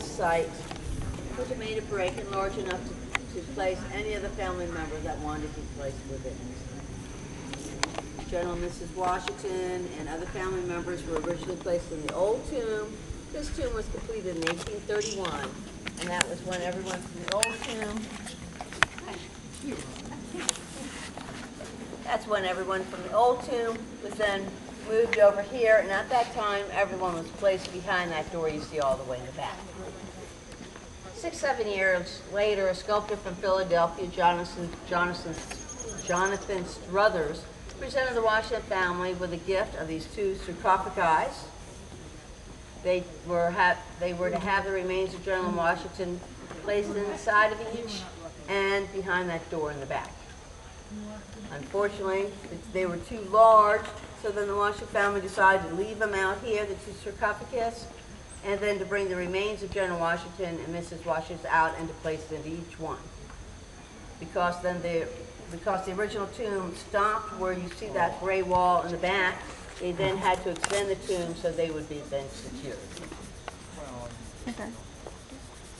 site which made a break and large enough to place any of the family members that wanted to be placed within it. General and Mrs. Washington and other family members were originally placed in the old tomb. This tomb was completed in 1831, and that was when everyone from the old tomb, that's when everyone from the old tomb was then moved over here, and at that time, everyone was placed behind that door you see all the way in the back. 6-7 years later, a sculptor from Philadelphia, Jonathan Struthers, presented the Washington family with a gift of these two sarcophagi. They were to have the remains of General Washington placed inside of each and behind that door in the back. Unfortunately, they were too large, so then the Washington family decided to leave them out here, the two sarcophagus, and then to bring the remains of General Washington and Mrs. Washington out and to place them into each one. Because the original tomb stopped where you see that gray wall in the back, they then had to extend the tomb so they would be then secured. Okay.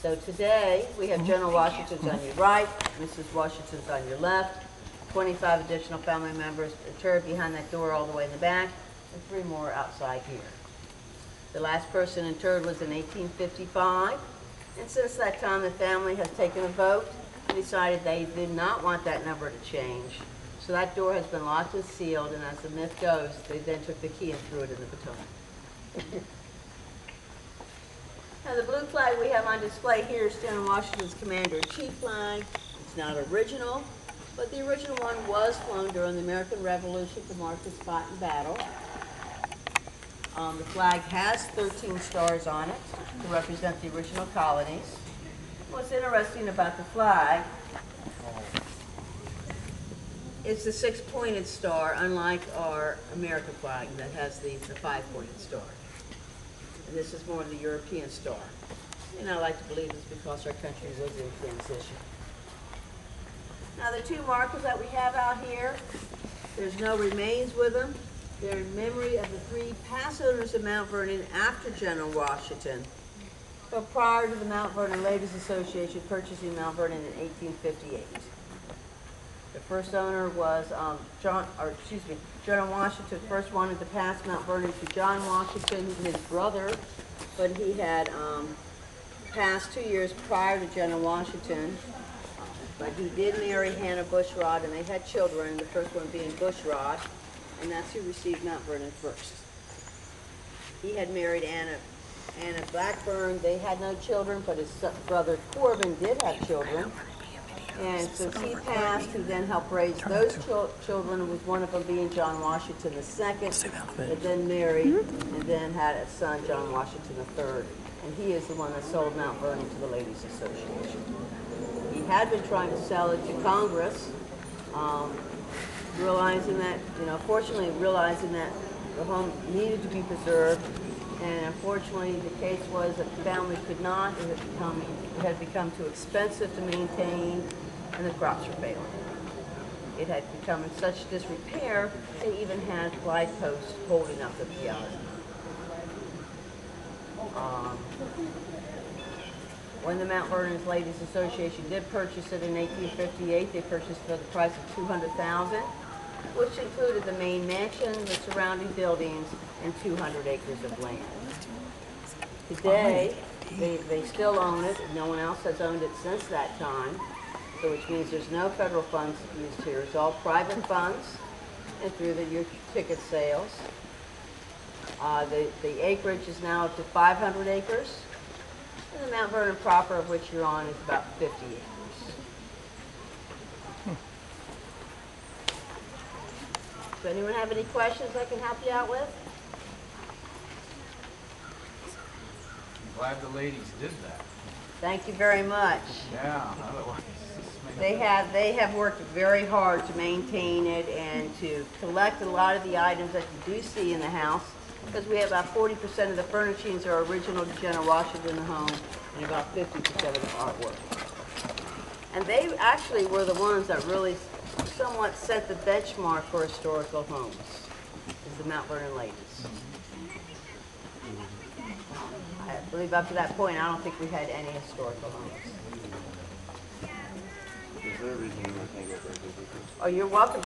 So today, we have General Washington's on your right, Mrs. Washington's on your left, 25 additional family members interred behind that door all the way in the back, and 3 more outside here. The last person interred was in 1855, and since that time the family has taken a vote and decided they did not want that number to change. So that door has been locked and sealed, and as the myth goes, they then took the key and threw it in the Potomac. Now the blue flag we have on display here is General Washington's Commander-in-Chief flag. It's not original, but the original one was flown during the American Revolution to mark the spot in battle. The flag has 13 stars on it to represent the original colonies. What's interesting about the flag is the 6-pointed star, unlike our American flag that has the 5-pointed star. And this is more of the European star. And I like to believe it's because our country was in transition. Now the 2 markers that we have out here, there's no remains with them. They're in memory of the 3 past owners of Mount Vernon after General Washington, but prior to the Mount Vernon Ladies Association purchasing Mount Vernon in 1858. The first owner was General Washington first wanted to pass Mount Vernon to John Washington, his brother, but he had passed 2 years prior to General Washington. But he did marry Hannah Bushrod, and they had children, the first one being Bushrod, and that's who received Mount Vernon first. He had married Anna Blackburn. They had no children, but his brother Corbin did have children. And since he passed, he then helped raise those children, with one of them being John Washington II, that then married and then had a son, John Washington III. And he is the one that sold Mount Vernon to the Ladies Association. He had been trying to sell it to Congress, fortunately realizing that the home needed to be preserved, and unfortunately the case was that the family could not. It had become too expensive to maintain, and the crops were failing. It had become in such disrepair, they even had flag posts holding up the piazza. When the Mount Vernon Ladies Association did purchase it in 1858, they purchased for the price of $200,000, which included the main mansion, the surrounding buildings, and 200 acres of land. Today, they still own it. No one else has owned it since that time, so which means there's no federal funds used here. It's all private funds and through your ticket sales. The acreage is now up to 500 acres. And the Mount Vernon proper, of which you're on, is about 50 acres. Does anyone have any questions I can help you out with? I'm glad the ladies did that. Thank you very much. Yeah, otherwise They have worked very hard to maintain it and to collect a lot of the items that you do see in the house, because we have about 40% of the furnishings are original to General Washington home, and about 50% of the artwork. And they actually were the ones that really somewhat set the benchmark for historical homes, is the Mount Vernon Ladies. believe up to that point, I don't think we had any historical homes. Is there a reason you can't go there? Oh, you're welcome.